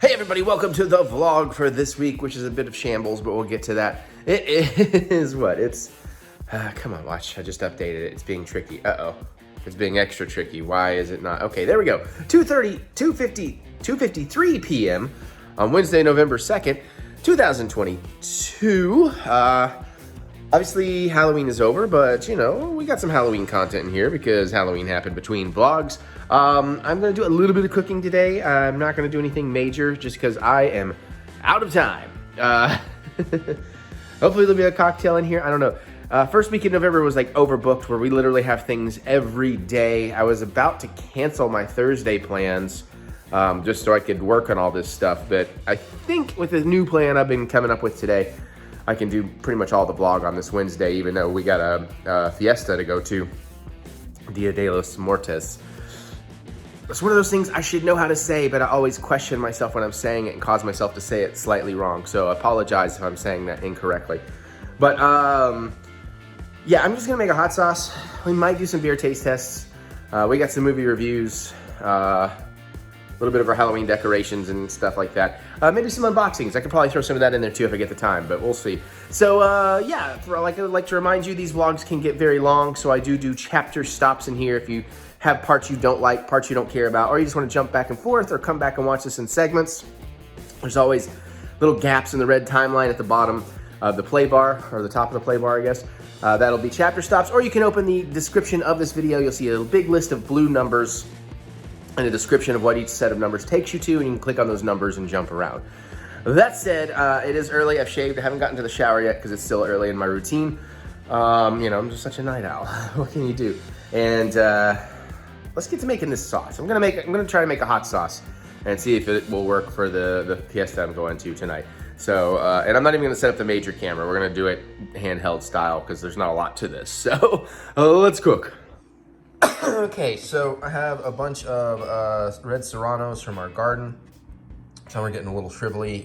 Hey everybody, welcome to the vlog for this week, which is a bit of shambles, but we'll get to that. It is what? It's, come on, watch, I just updated it. It's being tricky. Uh-oh, it's being extra tricky. Why is it not? Okay, there we go. 2:53 p.m. on Wednesday, November 2nd, 2022. Obviously, Halloween is over, but, you know, we got some Halloween content in here because Halloween happened between vlogs. I'm going to do a little bit of cooking today. I'm not going to do anything major just because I am out of time. Hopefully there'll be a cocktail in here. I don't know. First week in November was like overbooked where we literally have things every day. I was about to cancel my Thursday plans just so I could work on all this stuff. But I think with the new plan I've been coming up with today, I can do pretty much all the vlog on this Wednesday, even though we got a fiesta to go to, Dia de los Muertos. It's one of those things I should know how to say, but I always question myself when I'm saying it and cause myself to say it slightly wrong. So I apologize if I'm saying that incorrectly. But yeah, I'm just gonna make a hot sauce. We might do some beer taste tests. We got some movie reviews, a little bit of our Halloween decorations and stuff like that. Maybe some unboxings. I could probably throw some of that in there too if I get the time, but we'll see. So yeah, I'd like to remind you, these vlogs can get very long, so I do chapter stops in here if you have parts you don't like, parts you don't care about, or you just want to jump back and forth or come back and watch this in segments. There's always little gaps in the red timeline at the bottom of the play bar, or the top of the play bar, I guess. That'll be chapter stops, or you can open the description of this video. You'll see a big list of blue numbers and a description of what each set of numbers takes you to, and you can click on those numbers and jump around. That said, it is early. I've shaved. I haven't gotten to the shower yet because it's still early in my routine. You know, I'm just such a night owl. What can you do? And let's get to making this sauce. I'm gonna try to make a hot sauce and see if it will work for the fiesta I'm going to tonight. So, and I'm not even gonna set up the major camera. We're gonna do it handheld style because there's not a lot to this. So, let's cook. Okay, so I have a bunch of red serranos from our garden. Some are getting a little shrivelly.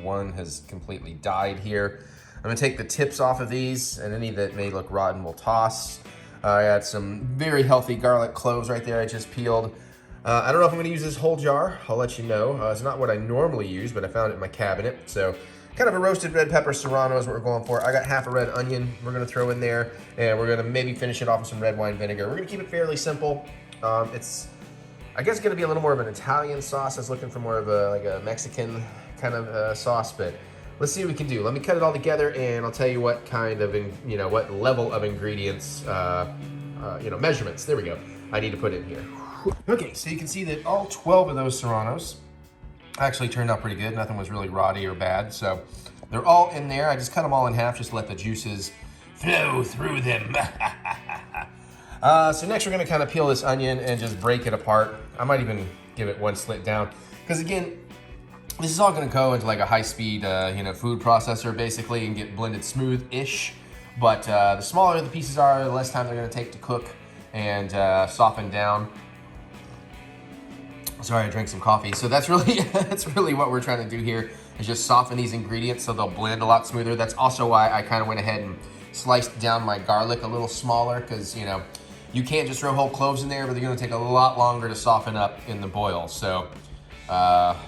One has completely died here. I'm gonna take the tips off of these, and any that may look rotten we'll toss. I got some very healthy garlic cloves right there I just peeled. I don't know if I'm gonna use this whole jar. I'll let you know. It's not what I normally use, but I found it in my cabinet. So kind of a roasted red pepper serrano is what we're going for. I got half a red onion we're gonna throw in there, and we're gonna maybe finish it off with some red wine vinegar. We're gonna keep it fairly simple. It's, I guess, gonna be a little more of an Italian sauce. I was looking for more of like a Mexican kind of sauce, but let's see what we can do. Let me cut it all together, and I'll tell you what kind of, what level of ingredients, measurements, there we go, I need to put in here. Okay, so you can see that all 12 of those serranos actually turned out pretty good. Nothing was really rotty or bad, so they're all in there. I just cut them all in half just to let the juices flow through them. So next we're gonna kind of peel this onion and just break it apart. I might even give it one slit down, because again, this is all gonna go into like a high-speed, food processor basically and get blended smooth-ish. But the smaller the pieces are, the less time they're gonna take to cook and soften down. Sorry, I drank some coffee. So that's really, that's really what we're trying to do here, is just soften these ingredients so they'll blend a lot smoother. That's also why I kind of went ahead and sliced down my garlic a little smaller, because, you can't just throw whole cloves in there, but they're gonna take a lot longer to soften up in the boil. So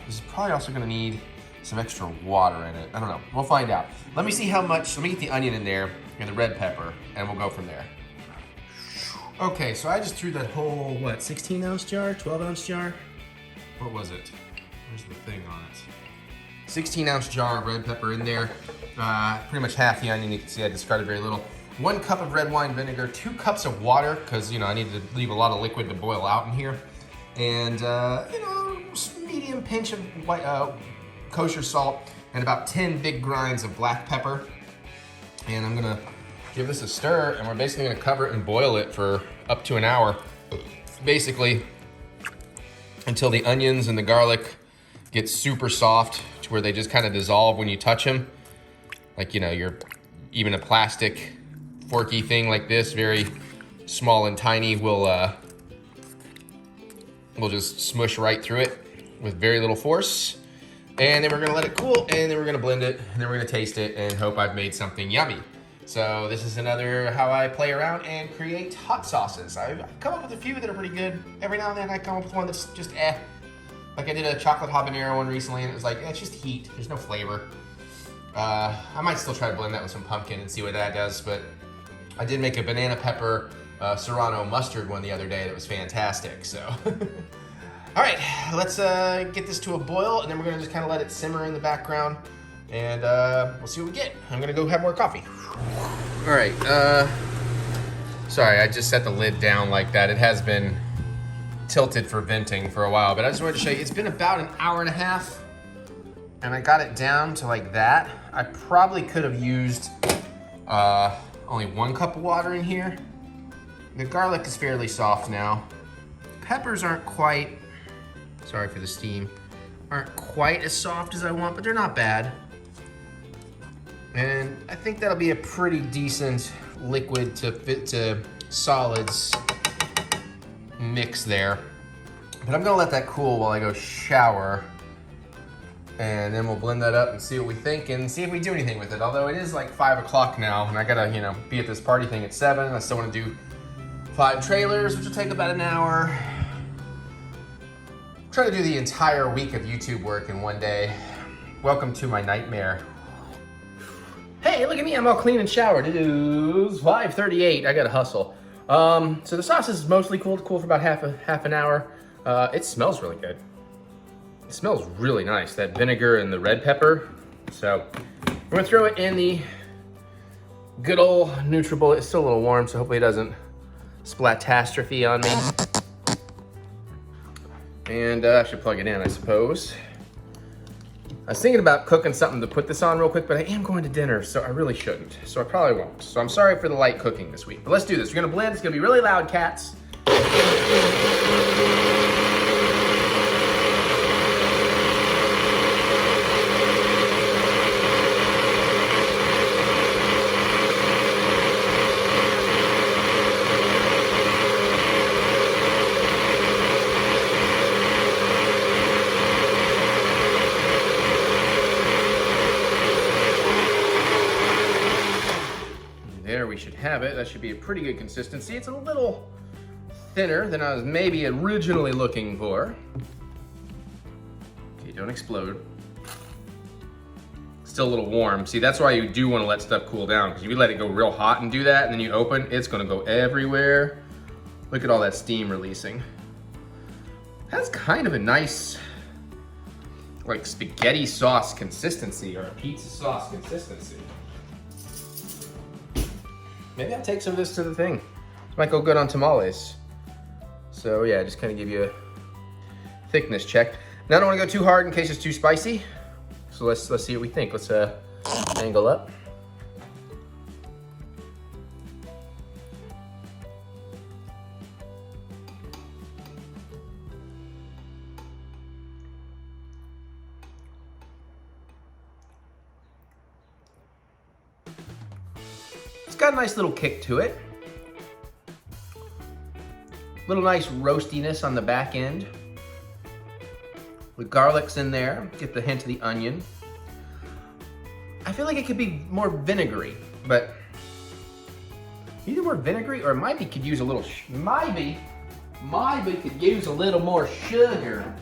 this is probably also gonna need some extra water in it. I don't know, we'll find out. Let me see how much, let me get the onion in there and the red pepper, and we'll go from there. Okay, so I just threw that whole, 16-ounce jar, 12-ounce jar? What was it? Where's the thing on it? 16-ounce jar of red pepper in there. Pretty much half the onion. You can see I discarded very little. 1 cup of red wine vinegar, 2 cups of water, because, I need to leave a lot of liquid to boil out in here. And, medium pinch of white, kosher salt, and about 10 big grinds of black pepper. And I'm gonna give this a stir, and we're basically gonna cover it and boil it for up to an hour. Basically, until the onions and the garlic get super soft to where they just kind of dissolve when you touch them. Like, you're even a plastic forky thing like this, very small and tiny, will just smush right through it with very little force. And then we're gonna let it cool, and then we're gonna blend it, and then we're gonna taste it and hope I've made something yummy. So this is another how I play around and create hot sauces. I've come up with a few that are pretty good. Every now and then I come up with one that's just Like I did a chocolate habanero one recently, and it was like, it's just heat. There's no flavor. I might still try to blend that with some pumpkin and see what that does, but I did make a banana pepper serrano mustard one the other day that was fantastic, so. All right, let's get this to a boil, and then we're gonna just kind of let it simmer in the background, and we'll see what we get. I'm gonna go have more coffee. All right, sorry, I just set the lid down like that. It has been tilted for venting for a while, but I just wanted to show you, it's been about an hour and a half, and I got it down to like that. I probably could have used only 1 cup of water in here. The garlic is fairly soft now. Peppers aren't quite, sorry for the steam, aren't quite as soft as I want, but they're not bad. And I think that'll be a pretty decent liquid to fit to solids mix there. But I'm gonna let that cool while I go shower. And then we'll blend that up and see what we think and see if we do anything with it. Although it is like 5 o'clock now, and I gotta, be at this party thing at 7. I still wanna do 5 trailers, which will take about an hour. I'm trying to do the entire week of YouTube work in one day. Welcome to my nightmare. Hey, look at me, I'm all clean and showered. It is 5:38, I gotta hustle. So the sauce is mostly cooled for about half an hour. It smells really good. It smells really nice, that vinegar and the red pepper. So we're gonna throw it in the good old NutriBullet. It's still a little warm, so hopefully it doesn't splatastrophe on me. And I should plug it in, I suppose. I was thinking about cooking something to put this on real quick, but I am going to dinner, so I really shouldn't. So I probably won't. So I'm sorry for the light cooking this week, but let's do this. We're gonna blend, it's gonna be really loud, cats. There we should have it. That should be a pretty good consistency. It's a little thinner than I was maybe originally looking for. Okay, don't explode. Still a little warm. See, that's why you do want to let stuff cool down, because if you let it go real hot and do that, and then you open, it's gonna go everywhere. Look at all that steam releasing. That's kind of a nice, like spaghetti sauce consistency, or a pizza sauce consistency. Maybe I'll take some of this to the thing. Might go good on tamales. So yeah, just kind of give you a thickness check. Now I don't want to go too hard in case it's too spicy. So let's see what we think. Let's angle up. Got a nice little kick to it. Little nice roastiness on the back end. The garlic's in there. Get the hint of the onion. I feel like it could be more vinegary, but either more vinegary or maybe could use a little, maybe could use a little more sugar,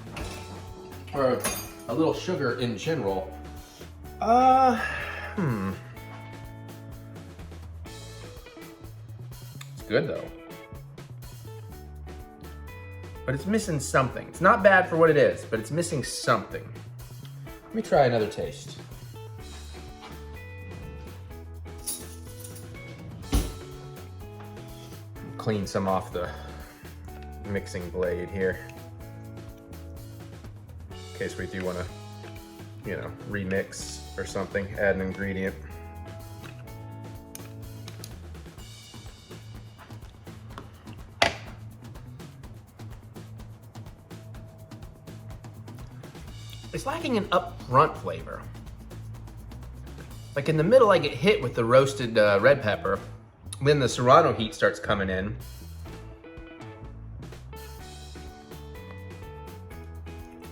or a little sugar in general. Good though, but it's missing something. It's not bad for what it is, but it's missing something. Let me try another taste. Clean some off the mixing blade here, in case we do want to, remix or something, add an ingredient. It's lacking an upfront flavor. Like in the middle, I get hit with the roasted red pepper. Then the serrano heat starts coming in.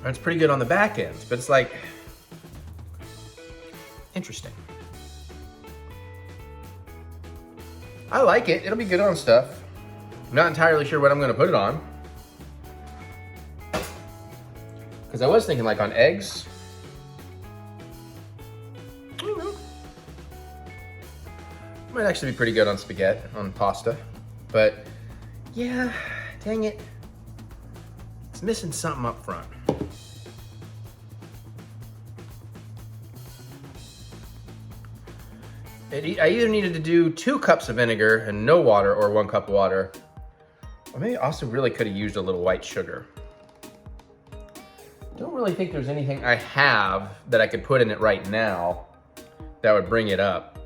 That's pretty good on the back end, but it's like, interesting. I like it. It'll be good on stuff. I'm not entirely sure what I'm gonna put it on. Because I was thinking like on eggs. I don't know. Might actually be pretty good on spaghetti, on pasta. But yeah, dang it. It's missing something up front. I either needed to do 2 cups of vinegar and no water, or 1 cup of water. Or maybe I also really could have used a little white sugar. Don't really think there's anything I have that I could put in it right now that would bring it up.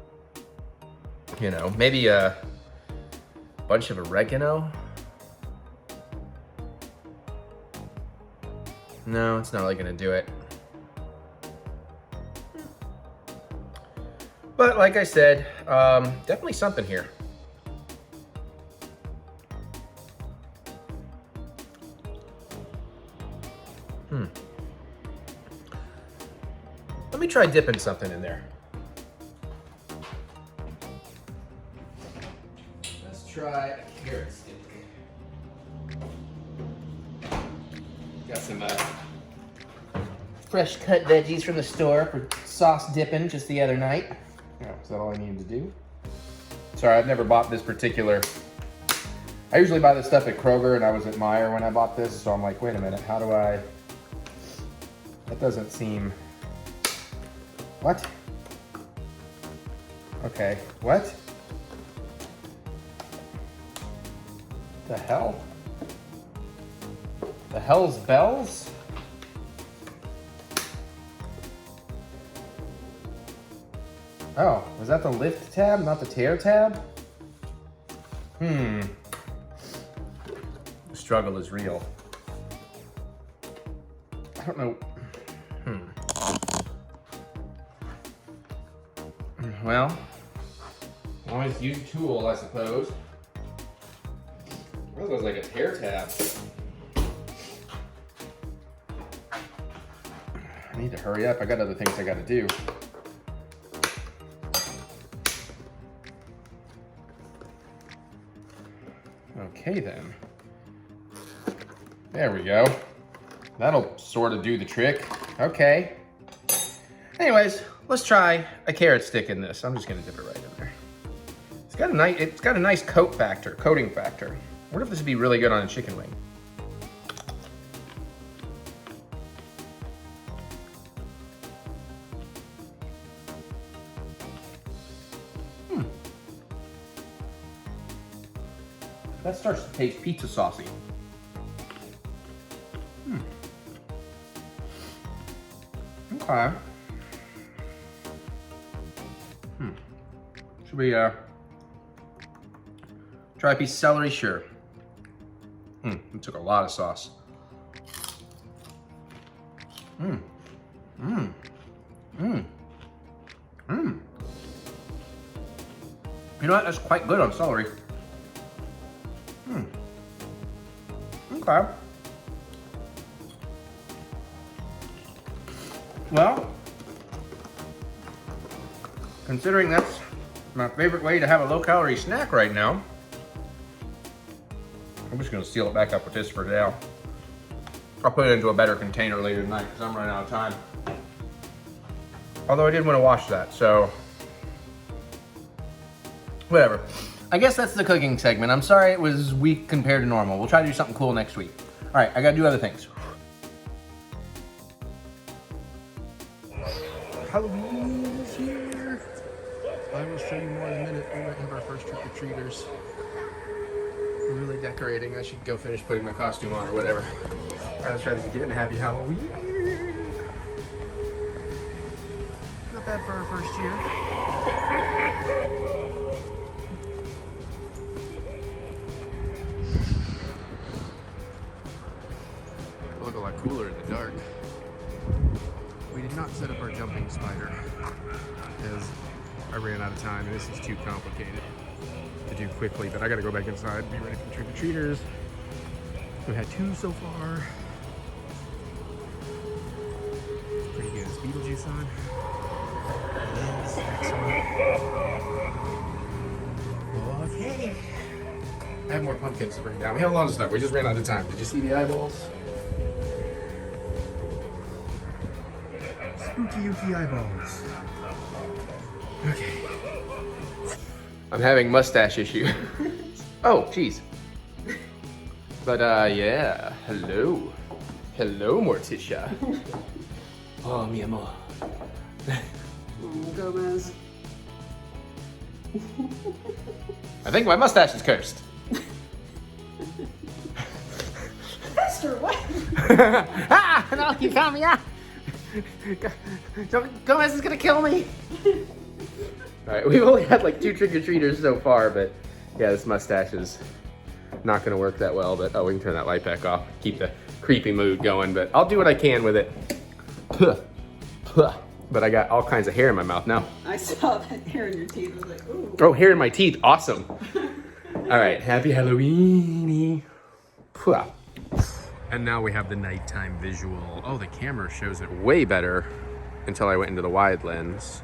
You know, maybe a bunch of oregano. No, it's not really gonna do it. But like I said, definitely something here. Let me try dipping something in there. Let's try a carrot stick. Got some fresh cut veggies from the store for sauce dipping just the other night. Oh, is that all I needed to do? Sorry, I've never bought this particular. I usually buy this stuff at Kroger, and I was at Meijer when I bought this, so I'm like, wait a minute, how do I? That doesn't seem. What? Okay, what? The hell? The hell's bells? Oh, was that the lift tab, not the tear tab? The struggle is real. I don't know. Well, always use a tool, I suppose. That looks like a tear tab. I need to hurry up. I got other things I got to do. Okay then. There we go. That'll sort of do the trick. Okay. Anyways, let's try a carrot stick in this. I'm just gonna dip it right in there. It's got a nice coating factor. I wonder if this would be really good on a chicken wing. That starts to taste pizza saucy. Okay. Should we try a piece of celery? Sure. It took a lot of sauce. You know what? That's quite good on celery. Okay. Well, considering that's my favorite way to have a low-calorie snack right now, I'm just gonna seal it back up with this for now. I'll put it into a better container later tonight because I'm running out of time. Although I did want to wash that, so whatever. I guess that's the cooking segment. I'm sorry it was weak compared to normal. We'll try to do something cool next week. All right, I gotta do other things. Halloween is here. I will show you more in a minute. We might have our first trick-or-treaters. We're really decorating. I should go finish putting my costume on or whatever. All right, let's try to get in. Happy Halloween. Not bad for our first year. Look a lot cooler in the dark. We did not set up our jumping spider because I ran out of time and this is too complicated to do quickly, but I gotta go back inside and be ready for trick-or-treaters. We've had 2 so far. It's pretty good. Is Beetlejuice on? Yes, excellent. Okay. I have more pumpkins to bring down. We have a lot of stuff. We just ran out of time. Did you see the eyeballs? Ookie eyeballs. Okay. I'm having mustache issue. Oh, jeez. But yeah, hello. Hello, Morticia. Oh, mi amor. Gomez. I think my mustache is cursed. Esther, what? Ah, no, you found me out. Gomez is gonna kill me. All right, we've only had like 2 trick-or-treaters so far, but yeah, this mustache is not gonna work that well. But oh, we can turn that light back off, keep the creepy mood going, but I'll do what I can with it. But I got all kinds of hair in my mouth now. I saw that hair in your teeth. I was like, ooh. Oh, hair in my teeth, awesome. All right, happy Halloween. And now we have the nighttime visual. Oh, the camera shows it way better until I went into the wide lens.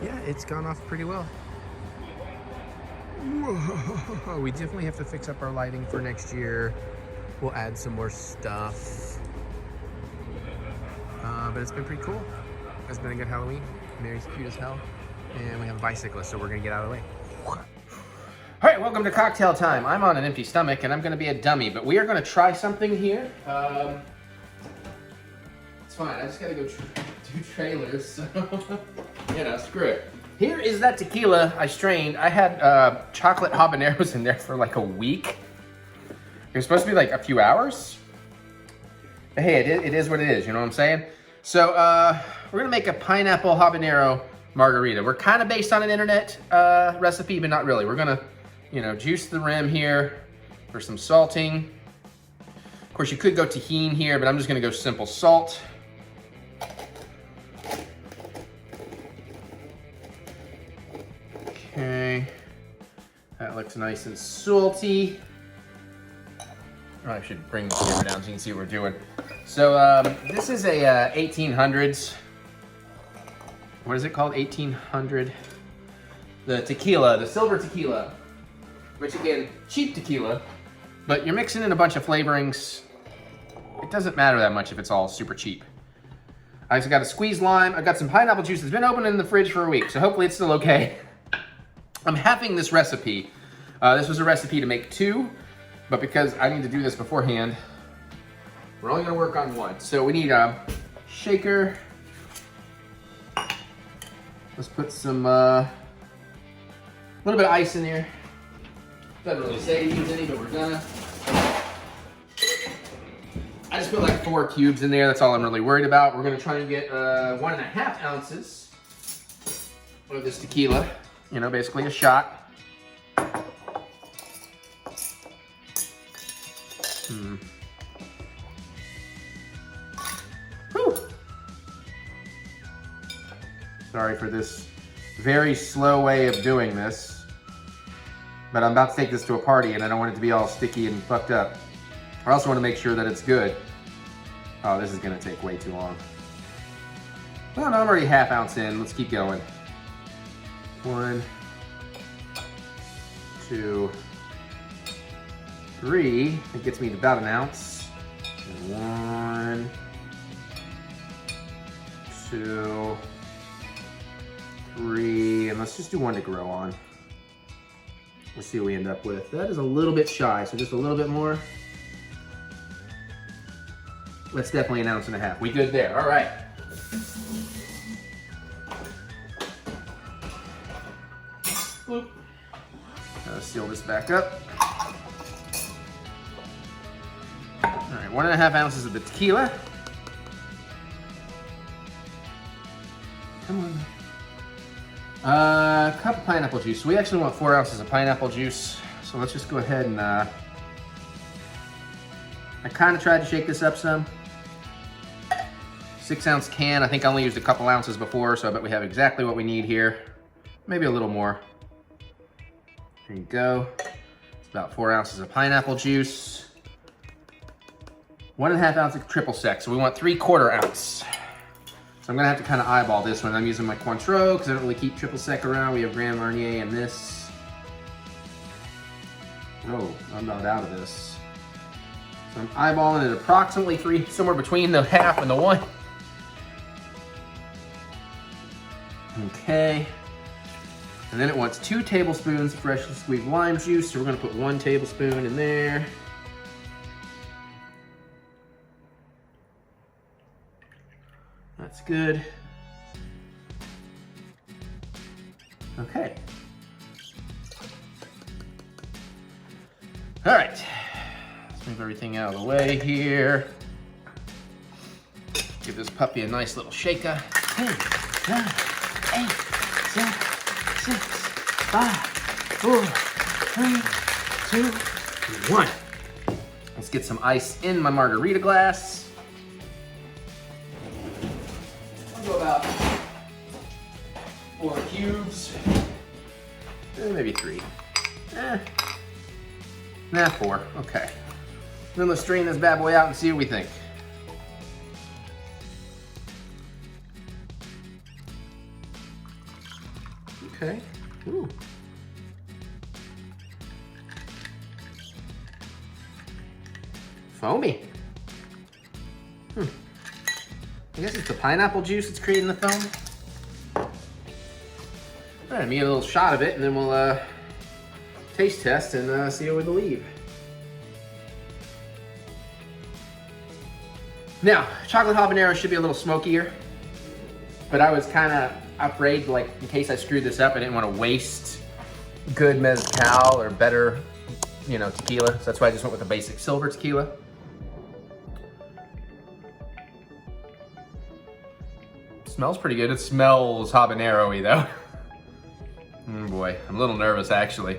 Yeah, it's gone off pretty well. Whoa, we definitely have to fix up our lighting for next year. We'll add some more stuff. But it's been pretty cool. It's been a good Halloween. Mary's cute as hell. And we have a bicyclist, so we're gonna get out of the way. All right, welcome to cocktail time. I'm on an empty stomach and I'm gonna be a dummy, but we are gonna try something here. It's fine, I just gotta go do trailers, so, you know, screw it. Here is that tequila I strained. I had chocolate habaneros in there for like a week. It was supposed to be like a few hours. But hey, it is what it is, you know what I'm saying? So we're gonna make a pineapple habanero margarita. We're kind of based on an internet recipe, but not really. We're gonna, you know, juice the rim here for some salting. Of course, you could go tahini here, but I'm just gonna go simple salt. Okay, that looks nice and salty. Oh, I should bring the camera down so you can see what we're doing. So this is a 1800s. What is it called? 1800. The tequila, the silver tequila, which again, cheap tequila, but you're mixing in a bunch of flavorings. It doesn't matter that much if it's all super cheap. I just got a squeezed lime. I've got some pineapple juice. It's been open in the fridge for a week, so hopefully it's still okay. I'm halving this recipe. This was a recipe to make 2, but because I need to do this beforehand, we're only gonna work on 1. So we need a shaker. Let's put some, little bit of ice in there. Doesn't really say it needs any, but we're gonna. I just put like 4 cubes in there. That's all I'm really worried about. We're gonna try and get 1.5 ounces of this tequila. You know, basically a shot. Whew. Sorry for this very slow way of doing this, but I'm about to take this to a party and I don't want it to be all sticky and fucked up. I also want to make sure that it's good. Oh, this is gonna take way too long. Well, no, I'm already 1/2 ounce in. Let's keep going. 1, 2, 3. It gets me to about 1 ounce. 1, 2, 3, and let's just do 1 to grow on. Let's see what we end up with. That is a little bit shy, so just a little bit more. That's definitely 1.5 ounces. We good there, all right. Boop. Seal this back up. All right, 1.5 ounces of the tequila. Come on. A cup of pineapple juice. We actually want 4 ounces of pineapple juice. So let's just go ahead and, I kind of tried to shake this up some. 6-ounce can. I think I only used a couple ounces before, so I bet we have exactly what we need here. Maybe a little more. There you go. It's about 4 ounces of pineapple juice. 1.5 ounces of triple sec. So we want 3/4 ounce. So I'm gonna have to kind of eyeball this one. I'm using my Cointreau because I don't really keep triple sec around. We have Grand Marnier and this. Oh, I'm not out of this. I'm eyeballing it approximately 3, somewhere between the half and the 1. Okay. And then it wants 2 tablespoons of freshly squeezed lime juice, so we're gonna put 1 tablespoon in there. That's good. Okay. All right. Let's move everything out of the way here. Give this puppy a nice little shaker. 10, 9, 8, 7, 6, 5, 4, 3, 2, 1. Let's get some ice in my margarita glass. I'll go about 4 cubes. Maybe 3. Nah, 4. Okay. Then let's strain this bad boy out and see what we think. Okay. Ooh. Foamy. I guess it's the pineapple juice that's creating the foam. All right, let me get a little shot of it, and then we'll taste test and see what we believe. Now, chocolate habanero should be a little smokier, but I was kind of afraid, like, in case I screwed this up, I didn't want to waste good mezcal or better, you know, tequila. So that's why I just went with the basic silver tequila. Smells pretty good. It smells habanero-y though. Oh boy, I'm a little nervous actually.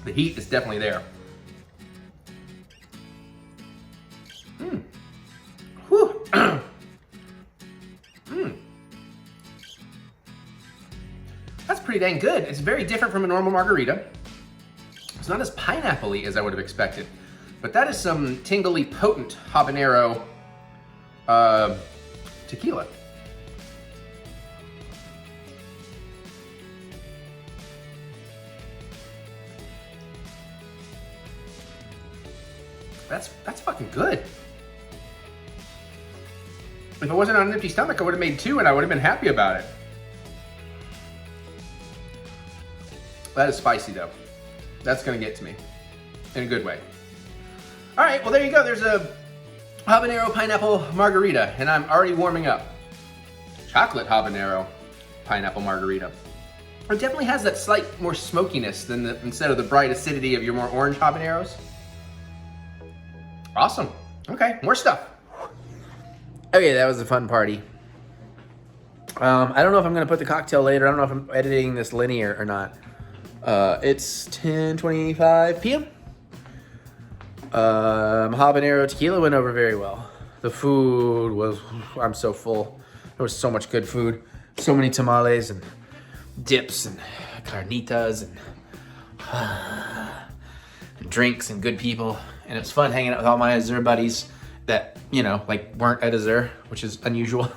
The heat is definitely there. Whew. That's pretty dang good. It's very different from a normal margarita. It's not as pineapple-y as I would have expected, but that is some tingly, potent habanero tequila. That's fucking good. If it wasn't on an empty stomach, I would have made 2 and I would have been happy about it. That is spicy though. That's gonna get to me in a good way. All right, well there you go. There's a habanero pineapple margarita and I'm already warming up. Chocolate habanero pineapple margarita. It definitely has that slight more smokiness than instead of the bright acidity of your more orange habaneros. Awesome. Okay, more stuff. Okay, that was a fun party. I don't know if I'm gonna put the cocktail later. I don't know if I'm editing this linear or not. It's 10:25 p.m. Habanero tequila went over very well. The food was, I'm so full. There was so much good food. So many tamales and dips and carnitas and drinks and good people. And it was fun hanging out with all my Azure buddies that, you know, like weren't at Azure, which is unusual.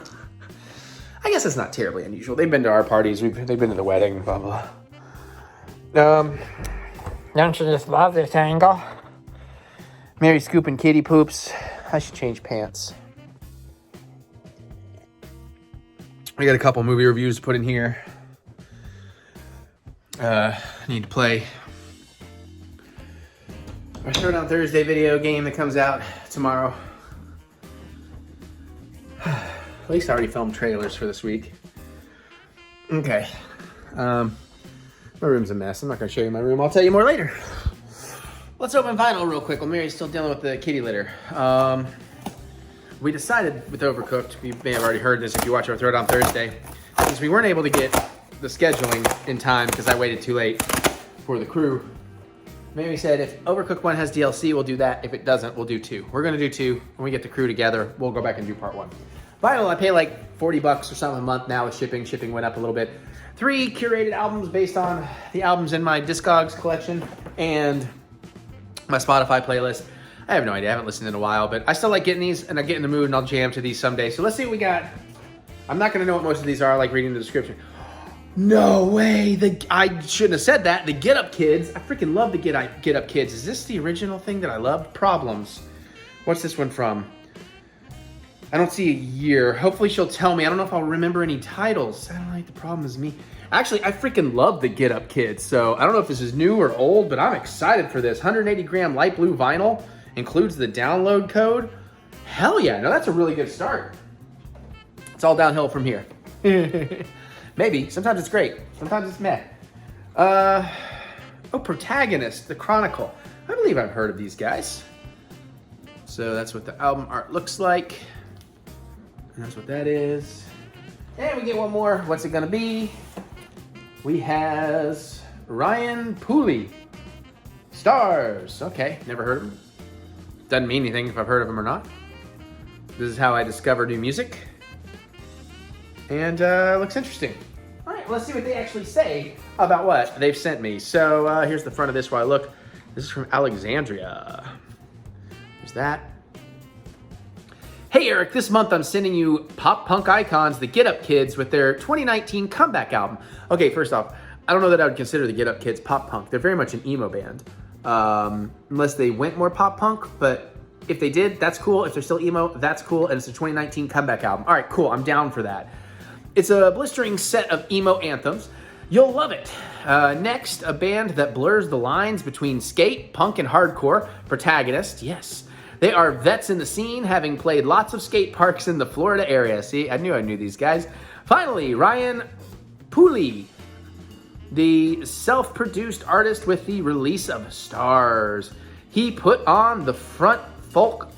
I guess it's not terribly unusual. They've been to our parties. They've been to the wedding, blah, blah. Don't you just love this angle? Mary scooping kitty poops. I should change pants. We got a couple movie reviews to put in here. I need to play our Throwdown Thursday video game that comes out tomorrow. At least I already filmed trailers for this week. Okay. My room's a mess. I'm not gonna show you my room. I'll tell you more later. Let's open vinyl real quick while Mary's still dealing with the kitty litter. We decided with Overcooked, you may have already heard this if you watch our Throwdown Thursday, since we weren't able to get the scheduling in time because I waited too late for the crew. Mary said if Overcooked 1 has DLC, we'll do that. If it doesn't, we'll do 2. We're gonna do 2. When we get the crew together, we'll go back and do part 1. Vinyl, I pay like $40 or something a month now with shipping. Shipping went up a little bit. 3 curated albums based on the albums in my Discogs collection and my Spotify playlist. I have no idea. I haven't listened in a while, but I still like getting these, and I get in the mood, and I'll jam to these someday. So let's see what we got. I'm not going to know what most of these are, like reading the description. No way. I shouldn't have said that. The Get Up Kids. I freaking love the Get Up Kids. Is this the original thing that I loved? Problems. What's this one from? I don't see a year. Hopefully she'll tell me. I don't know if I'll remember any titles. I don't like The Problem Is Me. Actually, I freaking love the Get Up Kids. So I don't know if this is new or old, but I'm excited for this. 180 gram light blue vinyl. Includes the download code. Hell yeah. No, that's a really good start. It's all downhill from here. Maybe. Sometimes it's great. Sometimes it's meh. Protagonist, The Chronicle. I believe I've heard of these guys. So that's what the album art looks like. And that's what that is. And we get one more. What's it gonna be? We has Ryan Pooley. Stars. Okay, never heard of him. Doesn't mean anything if I've heard of him or not. This is how I discover new music. And looks interesting. All right, let's see what they actually say about what they've sent me. So here's the front of this while I look. This is from Alexandria. There's that. Hey Eric, this month I'm sending you pop punk icons, the Get Up Kids, with their 2019 comeback album. Okay, first off, I don't know that I would consider the Get Up Kids pop punk. They're very much an emo band. Unless they went more pop punk, but if they did, that's cool. If they're still emo, that's cool. And it's a 2019 comeback album. All right, cool, I'm down for that. It's a blistering set of emo anthems. You'll love it. Next, a band that blurs the lines between skate, punk, and hardcore. Protagonist, yes. They are vets in the scene, having played lots of skate parks in the Florida area. See, I knew these guys. Finally, Ryan Pooley, the self-produced artist with the release of Stars. He put on the first folk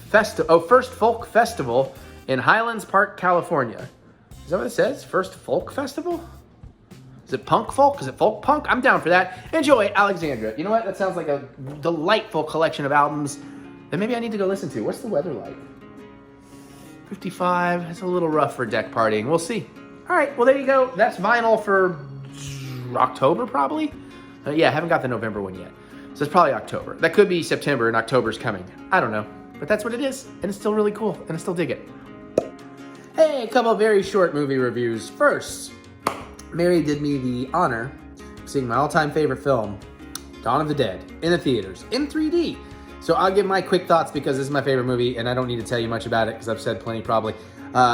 festival in Highlands Park, California. Is that what it says? First folk festival? Is it punk folk? Is it folk punk? I'm down for that. Enjoy, Alexandria. You know what? That sounds like a delightful collection of albums that maybe I need to go listen to. What's the weather like? 55. It's a little rough for deck partying. We'll see. All right, well, there you go. That's vinyl for October, probably. Yeah, I haven't got the November one yet. So it's probably October. That could be September, and October's coming. I don't know. But that's what it is, and it's still really cool, and I still dig it. Hey, a couple of very short movie reviews. First, Mary did me the honor of seeing my all-time favorite film, Dawn of the Dead, in the theaters, in 3D. So I'll give my quick thoughts because this is my favorite movie and I don't need to tell you much about it because I've said plenty probably.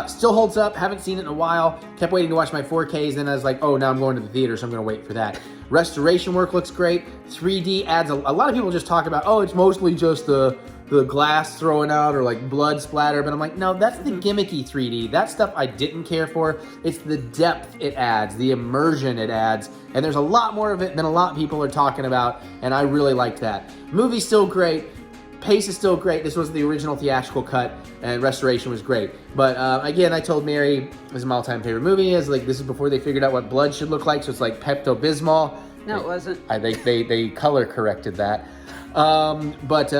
Still holds up, haven't seen it in a while. Kept waiting to watch my 4Ks, then I was like, oh, now I'm going to the theater, so I'm gonna wait for that. Restoration work looks great. 3D adds, a lot of people just talk about, oh, it's mostly just the glass throwing out or like blood splatter, but I'm like, no, that's the gimmicky 3D. That stuff I didn't care for. It's the depth it adds, the immersion it adds, and there's a lot more of it than a lot of people are talking about, and I really liked that. Movie's still great. Pace is still great. This was the original theatrical cut, and restoration was great. But again, I told Mary this is my all-time favorite movie. Is like this is before they figured out what blood should look like, so it's like Pepto-Bismol. No, it wasn't. They color corrected that. But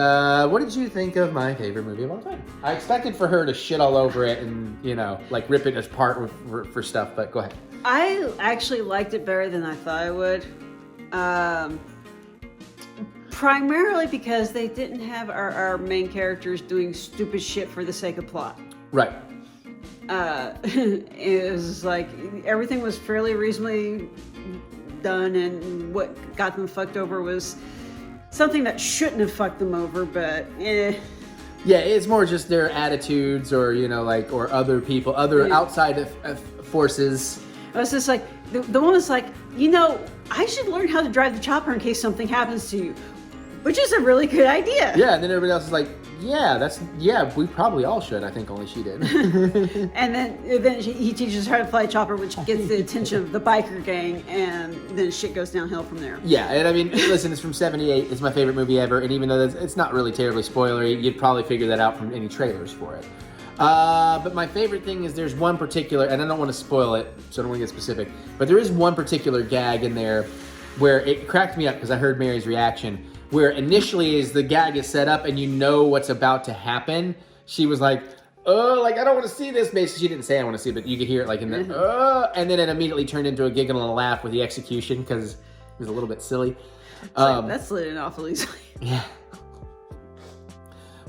what did you think of my favorite movie of all time? I expected for her to shit all over it and like rip it apart for stuff. But go ahead. I actually liked it better than I thought I would. Primarily because they didn't have our main characters doing stupid shit for the sake of plot. Right. It was like everything was fairly reasonably done, and what got them fucked over was something that shouldn't have fucked them over, but eh. Yeah, it's more just their attitudes or, or other people, outside of forces. It was just like, the one was like, I should learn how to drive the chopper in case something happens to you. Which is a really good idea. Yeah, and then everybody else is like, we probably all should. I think only she did. And then he teaches her to fly a chopper, which gets the attention of the biker gang, and then shit goes downhill from there. Yeah, and I mean, listen, it's from '78. It's my favorite movie ever, and even though it's not really terribly spoilery, you'd probably figure that out from any trailers for it. But my favorite thing is there's one particular, and I don't want to spoil it, so I don't want to get specific, but there is one particular gag in there where it cracked me up because I heard Mary's reaction. Where initially as the gag is set up and you know what's about to happen, she was like, oh, like I don't want to see this. Basically, she didn't say I want to see it, but you could hear it like in the, and then it immedially turned into a giggle and a laugh with the execution because it was a little bit silly. That's slid in awful easily. Yeah.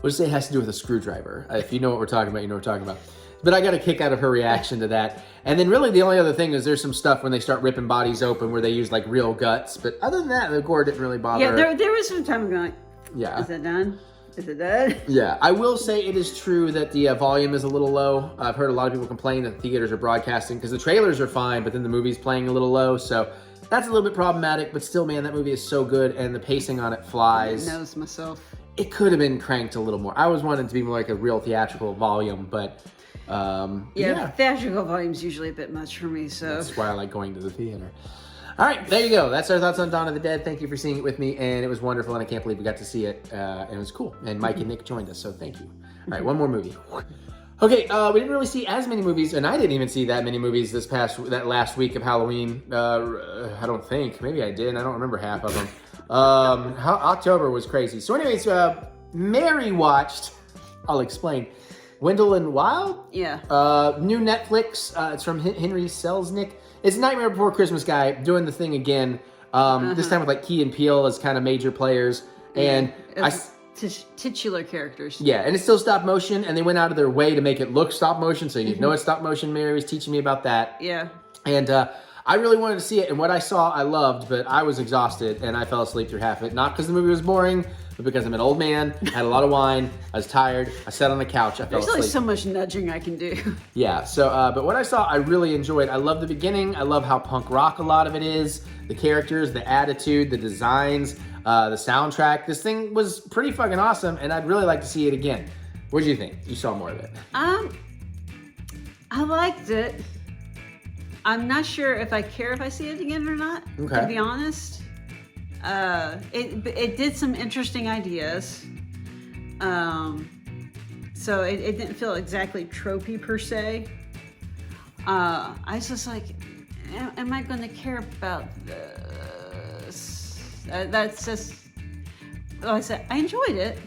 We'll just say it has to do with a screwdriver. If you know what we're talking about, you know what we're talking about. But I got a kick out of her reaction to that. And then really the only other thing is there's some stuff when they start ripping bodies open where they use like real guts. But other than that, the gore didn't really bother her. Yeah, there was some time going, yeah. Is it done? Is it done? Yeah, I will say it is true that the volume is a little low. I've heard a lot of people complain that the theaters are broadcasting because the trailers are fine, but then the movie's playing a little low. So that's a little bit problematic, but still, man, that movie is so good and the pacing on it flies. I knows myself. It could have been cranked a little more. I was wanting to be more like a real theatrical volume, but yeah. Theatrical volume's usually a bit much for me, so. That's why I like going to the theater. All right, there you go. That's our thoughts on Dawn of the Dead. Thank you for seeing it with me, and it was wonderful, and I can't believe we got to see it, and it was cool. And Mike and Nick joined us, so thank you. All right, one more movie. Okay, we didn't really see as many movies, and I didn't even see that many movies that last week of Halloween. I don't think. Maybe I did. I don't remember half of them. October was crazy. So anyways, Mary watched, I'll explain, Wendell and Wild? Yeah. New Netflix. It's from Henry Selznick. It's Nightmare Before Christmas guy doing the thing again. This time with like Key and Peele as kind of major players. And titular characters. Yeah, and it's still stop motion, and they went out of their way to make it look stop motion, so you know it's stop motion. Mary was teaching me about that. Yeah. And I really wanted to see it, and what I saw I loved, but I was exhausted, and I fell asleep through half of it. Not because the movie was boring, but because I'm an old man, had a lot of wine, I was tired, I sat on the couch, I fell asleep. There's only so much nudging I can do. Yeah, so, but what I saw, I really enjoyed. I love the beginning, I love how punk rock a lot of it is, the characters, the attitude, the designs, the soundtrack. This thing was pretty fucking awesome, and I'd really like to see it again. What did you think? You saw more of it. I liked it. I'm not sure if I care if I see it again or not, to be honest. It did some interesting ideas. So it didn't feel exactly tropey per se. I was just like, am I going to care about this? That's just, like I said, I enjoyed it,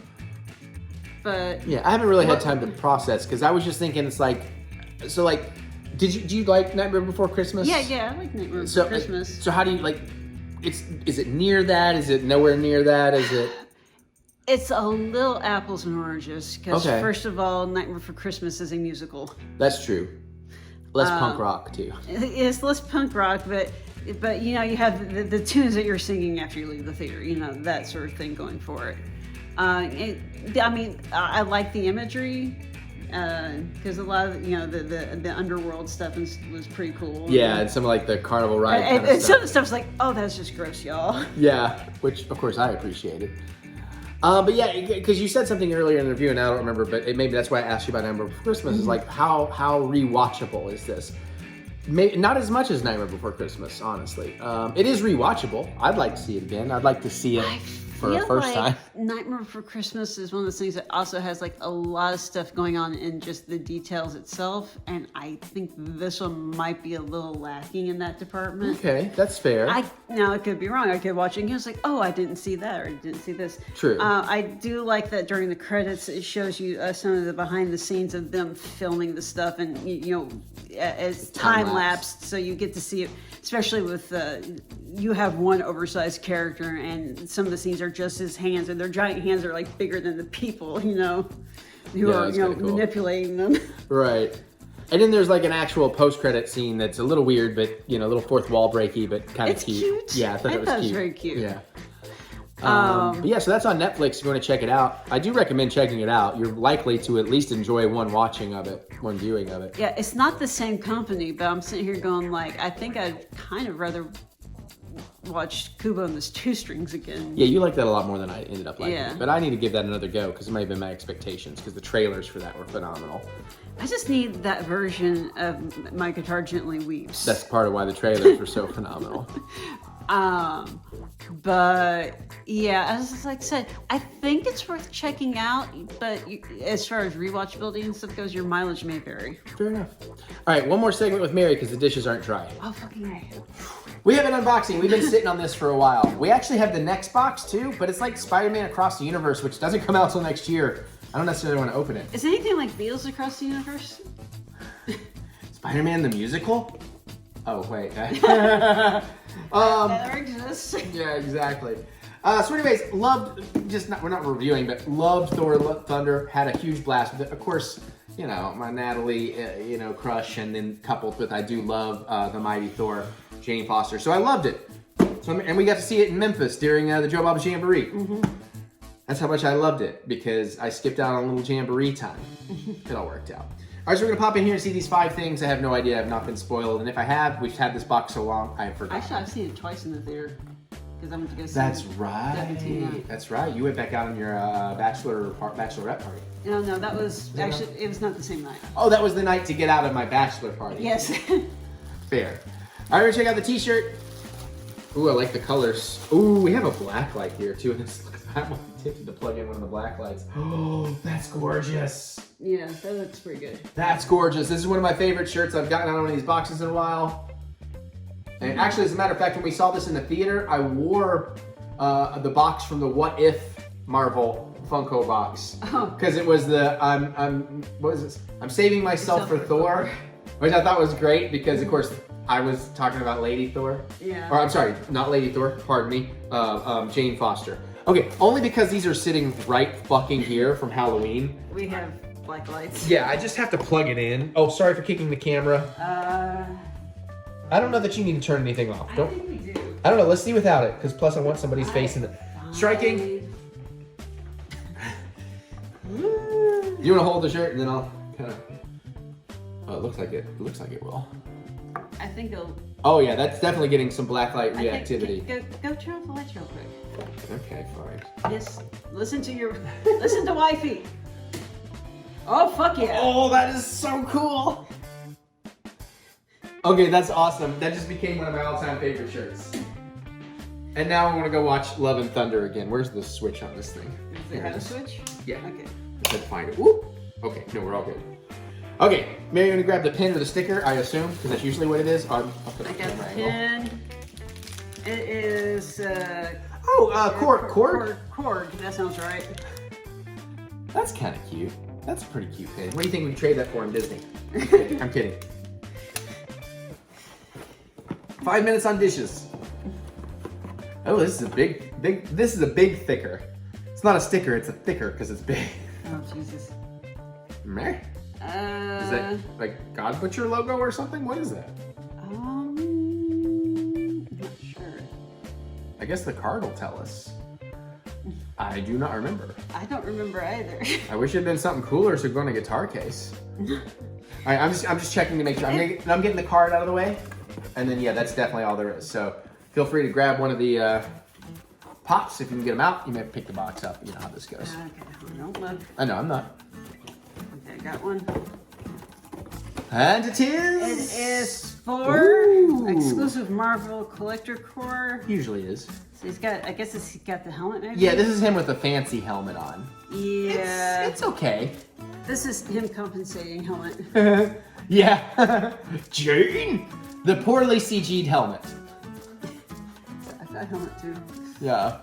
but... Yeah, I haven't really had time to process, because I was just thinking, it's like, so like, do you like Nightmare Before Christmas? Yeah, I like Nightmare Before Christmas. So how do you, like, is it near that? Is it nowhere near that? Is it... It's a little apples and oranges, because first of all, Nightmare Before Christmas is a musical. That's true. Less punk rock, too. It's less punk rock, but you know, you have the tunes that you're singing after you leave the theater, you know, that sort of thing going for it. I like the imagery, because a lot of, you know, the underworld stuff was pretty cool. Yeah, and some of like the carnival ride kind of and stuff. some of the stuff's like, oh, that's just gross, y'all. Yeah, which of course I appreciated. But yeah, because you said something earlier in the review, and I don't remember, but maybe that's why I asked you about Nightmare Before Christmas. Is like how rewatchable is this? Maybe not as much as Nightmare Before Christmas, honestly. It is rewatchable. I'd like to see it again. I'd like to see it for a first time. Nightmare Before Christmas is one of those things that also has like a lot of stuff going on in just the details itself, and I think this one might be a little lacking in that department. Okay, that's fair. Now I could be wrong. I could watch it and it's like, oh, I didn't see that, or I didn't see this. True. I do like that during the credits it shows you some of the behind the scenes of them filming the stuff, and you know, as time lapsed, so you get to see it. Especially with you have one oversized character, and some of the scenes are just his hands, and their giant hands are like bigger than the people, you know, who are cool. Manipulating them. Right. And then there's like an actual post-credit scene that's a little weird, but you know, a little fourth wall breaky, but kind of cute. Cute. Yeah, I thought it was cute. Very cute. Yeah. But yeah, so that's on Netflix if you want to check it out. I do recommend checking it out. You're likely to at least enjoy one viewing of it. Yeah, it's not the same company, but I'm sitting here going like, I think I'd kind of rather watch Kubo and the Two Strings again. Yeah, you like that a lot more than I ended up liking. Yeah. But I need to give that another go, because it might have been my expectations, because the trailers for that were phenomenal. I just need that version of My Guitar Gently Weeps. That's part of why the trailers were so phenomenal. But yeah, as I said, I think it's worth checking out, but as far as rewatchability and stuff goes, your mileage may vary. Fair enough. All right, one more segment with Mary, because the dishes aren't dry. Oh, fucking right. We have an unboxing. We've been sitting on this for a while. We actually have the next box too, but it's like Spider-Man Across the Universe, which doesn't come out until next year. I don't necessarily want to open it. Is anything like Beatles Across the Universe? Spider-Man the musical? Oh, wait. That exists. Yeah, exactly. So anyways, we're not reviewing, but loved Thor, Love Thunder, had a huge blast with it. Of course, you know, my Natalie, you know, crush, and then coupled with I do love the Mighty Thor, Jane Foster. So I loved it. So, and we got to see it in Memphis during the Joe Bob Jamboree. Mm-hmm. That's how much I loved it, because I skipped out on a little Jamboree time. It all worked out. All right, so we're gonna pop in here and see these 5 things. I have no idea, I've not been spoiled. And if I have, we've had this box so long, I forgot. Actually, I've seen it twice in the theater. Because I went to go see That's it. right. 17, That's right. You went back out on your bachelorette party. No, that was actually, it was not the same night. Oh, that was the night to get out of my bachelor party. Yes. Fair. All right, we're gonna check out the t-shirt. Ooh, I like the colors. Ooh, we have a black light here too. And I'm tempted to plug in one of the black lights. Oh, that's gorgeous. Yeah, that looks pretty good. That's gorgeous. This is one of my favorite shirts. I've gotten out of one of these boxes in a while. And actually, as a matter of fact, when we saw this in the theater, I wore the box from the What If Marvel Funko box. Because it was the, what is this? I'm saving myself for Thor. Which I thought was great because, of course, I was talking about Lady Thor. Yeah. Or I'm sorry, not Lady Thor, pardon me, Jane Foster. Okay, only because these are sitting right fucking here from Halloween. We have black lights. Yeah, I just have to plug it in. Oh, sorry for kicking the camera. I don't know that you need to turn anything off. I think we do. I don't know, let's see without it, because plus I want somebody's face in it. Striking. You want to hold the shirt and then I'll kind of... Oh, it looks like it. It looks like it will. I think it'll... Oh yeah, that's definitely getting some blacklight reactivity. Go turn off the lights real quick. Okay, fine. Yes, listen to wifey. Oh, fuck yeah. Oh, that is so cool. Okay, that's awesome. That just became one of my all-time favorite shirts. And now I want to go watch Love and Thunder again. Where's the switch on this thing? Does it have a switch? Yeah. Okay. I said find it. Whoop. Okay, no, we're all good. Okay, Mary, you're gonna grab the pin or the sticker, I assume, because that's usually what it is. I'll put I the got the camera angle. pin. It is Cord. Cord. That sounds right. That's kind of cute. That's a pretty cute pin. What do you think we trade that for in Disney? I'm kidding. I'm kidding. 5 minutes on dishes. Oh, this is a big. This is a big thicker. It's not a sticker. It's a thicker because it's big. Oh Jesus. Meh. Is that like God Butcher logo or something? What is that? I'm not sure. I guess the card will tell us. I do not remember. I don't remember either. I wish it had been something cooler, so go on a guitar case. All right, I'm just checking to make sure. I'm getting the card out of the way, and then yeah, that's definitely all there is. So feel free to grab one of the pops if you can get them out. You may pick the box up. You know how this goes. Okay, don't look. I know I'm not. Okay, I got one. And it is. It is for exclusive Marvel collector core. Usually is. So he's got. I guess he's got the helmet. Maybe. Yeah, this is him with a fancy helmet on. Yeah. It's okay. This is him compensating helmet. Yeah. Jane, the poorly CG'd helmet. I've got helmet too. Yeah.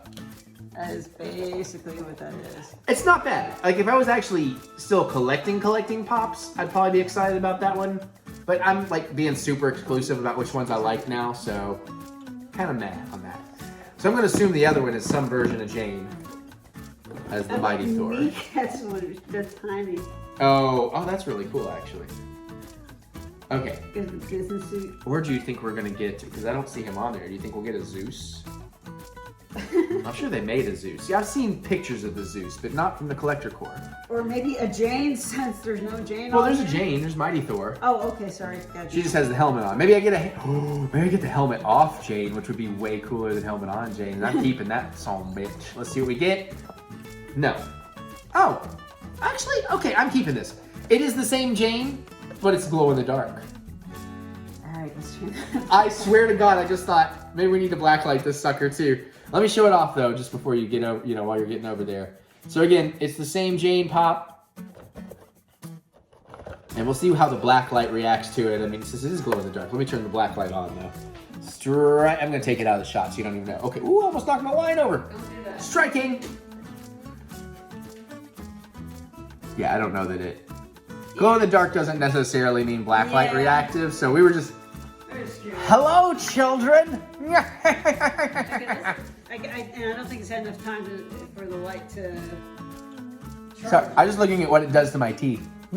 That is basically what that is. It's not bad. Like, if I was actually still collecting pops, I'd probably be excited about that one. But I'm, like, being super exclusive about which ones I like now, so kind of mad on that. So I'm going to assume the other one is some version of Jane as the Mighty Thor. That's one. That's tiny. Oh, that's really cool, actually. Okay. Get the business suit. Where do you think we're going to get to? Because I don't see him on there. Do you think we'll get a Zeus? I'm sure they made a Zeus. Yeah, I've seen pictures of the Zeus, but not from the collector core. Or maybe a Jane, since there's no Jane. Well, on there's a here. Jane. There's Mighty Thor. Oh, okay, sorry. Gotcha. She just has the helmet on. Maybe I get the helmet off Jane, which would be way cooler than helmet on Jane. And I'm keeping that son bitch. Let's see what we get. No. Oh, actually, okay, I'm keeping this. It is the same Jane, but it's glow in the dark. All right, let's try that. I swear to God, I just thought maybe we need to blacklight this sucker too. Let me show it off though, just before you get over, while you're getting over there. So again, it's the same Jane pop. And we'll see how the black light reacts to it. I mean, since it is glow in the dark, let me turn the black light on though. I'm gonna take it out of the shot so you don't even know. Okay, ooh, almost knocked my line over. Don't do that. Striking. Yeah, I don't know that it. Glow in the dark doesn't necessarily mean black light reactive, so we were just. Hello, children. I don't think it's had enough time for the light to. Sorry, I'm just looking at what it does to my teeth. Oh,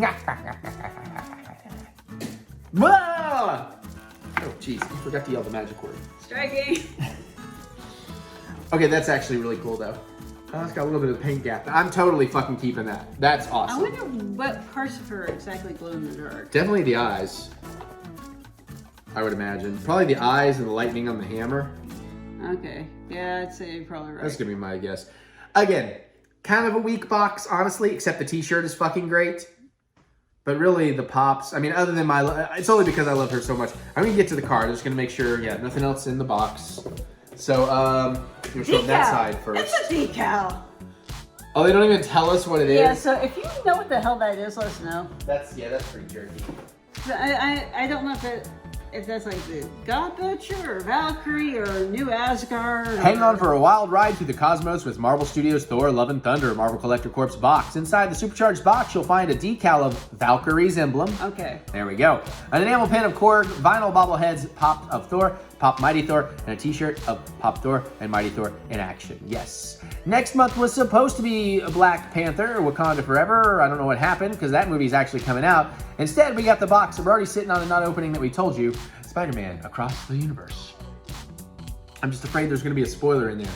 jeez, I forgot to yell the magic word. Striking. Okay, that's actually really cool, though. Oh, it's got a little bit of paint gap. I'm totally fucking keeping that. That's I awesome. wonder what parts of her exactly glow in the dark. Definitely the eyes, I would imagine. Probably the eyes and the lightning on the hammer. Okay. Yeah, I'd say you're probably right. That's gonna be my guess. Again, kind of a weak box, honestly, except the t-shirt is fucking great. But really, the pops, I mean, other than it's only because I love her so much. I'm gonna get to the card. I'm just gonna make sure, yeah, nothing else in the box. So, you'll show that side first. It's a decal. Oh, they don't even tell us what it is? Yeah, so if you know what the hell that is, let us know. That's pretty jerky. So I don't know if that's like the God Butcher or Valkyrie or New Asgard. Hang on for a wild ride through the cosmos with Marvel Studios' Thor: Love and Thunder Marvel Collector Corps box. Inside the supercharged box, you'll find a decal of Valkyrie's emblem. Okay. There we go. An enamel pin of Korg, vinyl bobbleheads, Pop of Thor, Pop Mighty Thor, and a t-shirt of Pop Thor and Mighty Thor in action. Yes. Next month was supposed to be Black Panther, Wakanda Forever. I don't know what happened because that movie's actually coming out. Instead, we got the box that we're already sitting on the not opening that we told you. Spider-Man Across the Universe. I'm just afraid there's going to be a spoiler in there.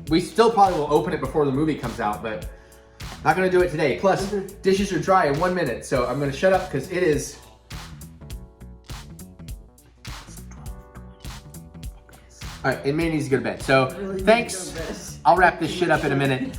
We still probably will open it before the movie comes out, but not going to do it today. Plus, dishes are dry in 1 minute, so I'm going to shut up because it is... All right, it may needs to go to bed. So, thanks. I'll wrap this shit up in a minute.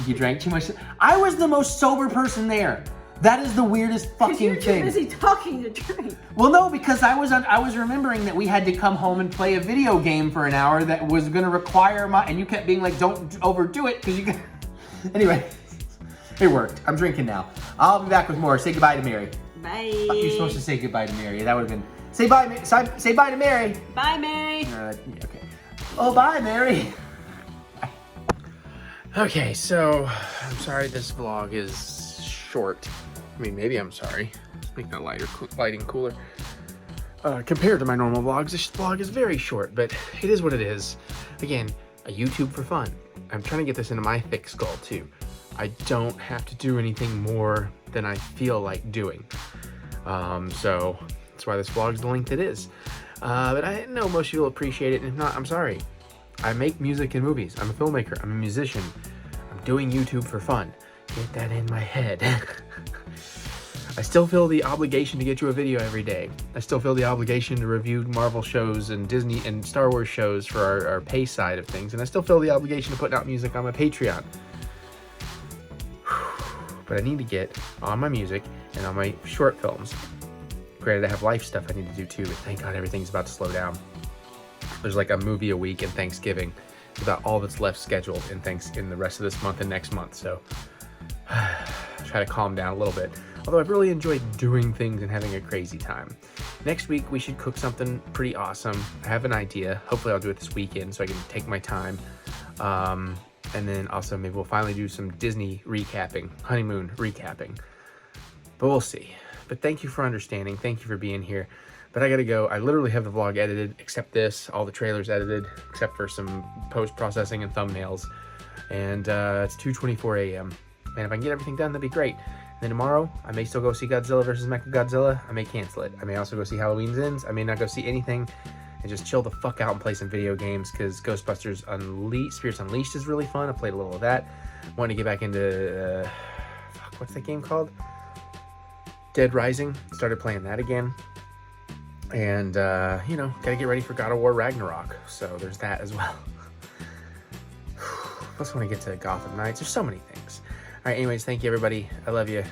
You drank too much. I was the most sober person there. That is the weirdest fucking you're thing. You're too busy talking to drink. Well, no, because I was remembering that we had to come home and play a video game for an hour that was going to require and you kept being like, don't overdo it because you got... Anyway, it worked. I'm drinking now. I'll be back with more. Say goodbye to Mary. Bye. You're supposed to say goodbye to Mary. That would have been... Say bye, say bye to Mary. Bye, Mary. Okay. Oh, bye, Mary. Okay, so I'm sorry this vlog is short. I mean, maybe I'm sorry. Make that lighting cooler. Compared to my normal vlogs, this vlog is very short, but it is what it is. Again, a YouTube for fun. I'm trying to get this into my thick skull too. I don't have to do anything more than I feel like doing. So that's why this vlog's the length it is. But I know most of you will appreciate it, and if not, I'm sorry. I make music and movies. I'm a filmmaker. I'm a musician. I'm doing YouTube for fun. Get that in my head. I still feel the obligation to get you a video every day. I still feel the obligation to review Marvel shows and Disney and Star Wars shows for our pay side of things. And I still feel the obligation to put out music on my Patreon. But I need to get on my music and on my short films. Granted, I have life stuff I need to do too, but thank God everything's about to slow down. There's like a movie a week and Thanksgiving. It's about all that's left scheduled in the rest of this month and next month. So try to calm down a little bit. Although I've really enjoyed doing things and having a crazy time. Next week, we should cook something pretty awesome. I have an idea. Hopefully I'll do it this weekend so I can take my time. And then also maybe we'll finally do some Disney recapping, honeymoon recapping. But we'll see. But thank you for understanding. Thank you for being here. But I gotta go. I literally have the vlog edited, except this, all the trailers edited, except for some post-processing and thumbnails. And it's 2:24 a.m. And if I can get everything done, that'd be great. And then tomorrow, I may still go see Godzilla vs. Mechagodzilla. I may cancel it. I may also go see Halloween's Ends. I may not go see anything and just chill the fuck out and play some video games because Ghostbusters Spirits Unleashed is really fun. I played a little of that. Wanted to get back into, what's that game called? Dead Rising. Started playing that again. And, you know, gotta get ready for God of War Ragnarok. So there's that as well. Plus, when I get to Gotham Knights, there's so many things. All right, anyways, thank you, everybody. I love you.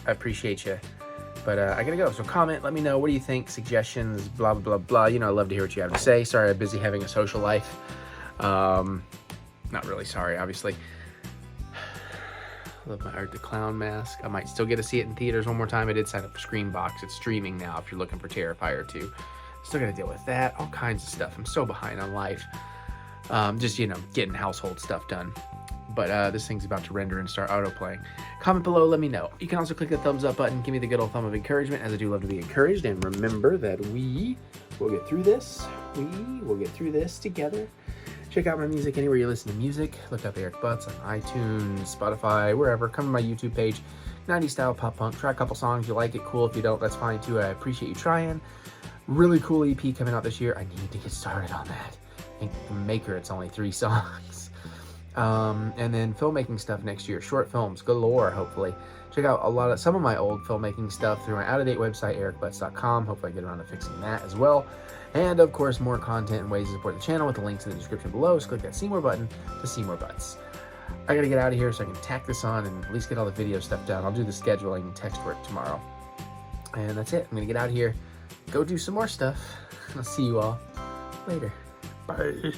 I appreciate you. But I gotta go. So comment, let me know. What do you think? Suggestions, blah, blah, blah, blah. You know, I love to hear what you have to say. Sorry, I'm busy having a social life. Not really sorry, obviously. I love my Art the Clown mask. I might still get to see it in theaters one more time. I did sign up for Screenbox. It's streaming now if you're looking for Terrifier 2. Still gotta deal with that. All kinds of stuff. I'm so behind on life. Just, you know, getting household stuff done. But this thing's about to render and start autoplaying. Comment below, let me know. You can also click the thumbs up button. Give me the good old thumb of encouragement, as I do love to be encouraged. And remember that we will get through this. We will get through this together. Check out my music anywhere you listen to music. Look up Eric Butts on iTunes, Spotify, wherever. Come to my YouTube page, 90s style pop punk. Try a couple songs. You like it, cool. If you don't, that's fine too. I appreciate you trying. Really cool EP coming out this year. I need to get started on that. And Maker, it's only 3 songs. And then filmmaking stuff next year. Short films galore, hopefully. Check out some of my old filmmaking stuff through my out-of-date website, TheEricButts.com. Hopefully I get around to fixing that as well. And of course, more content and ways to support the channel with the links in the description below. So click that see more button to see more butts. I gotta get out of here so I can tack this on and at least get all the video stuff done. I'll do the scheduling and text work tomorrow. And that's it. I'm gonna get out of here, go do some more stuff. I'll see you all later. Bye.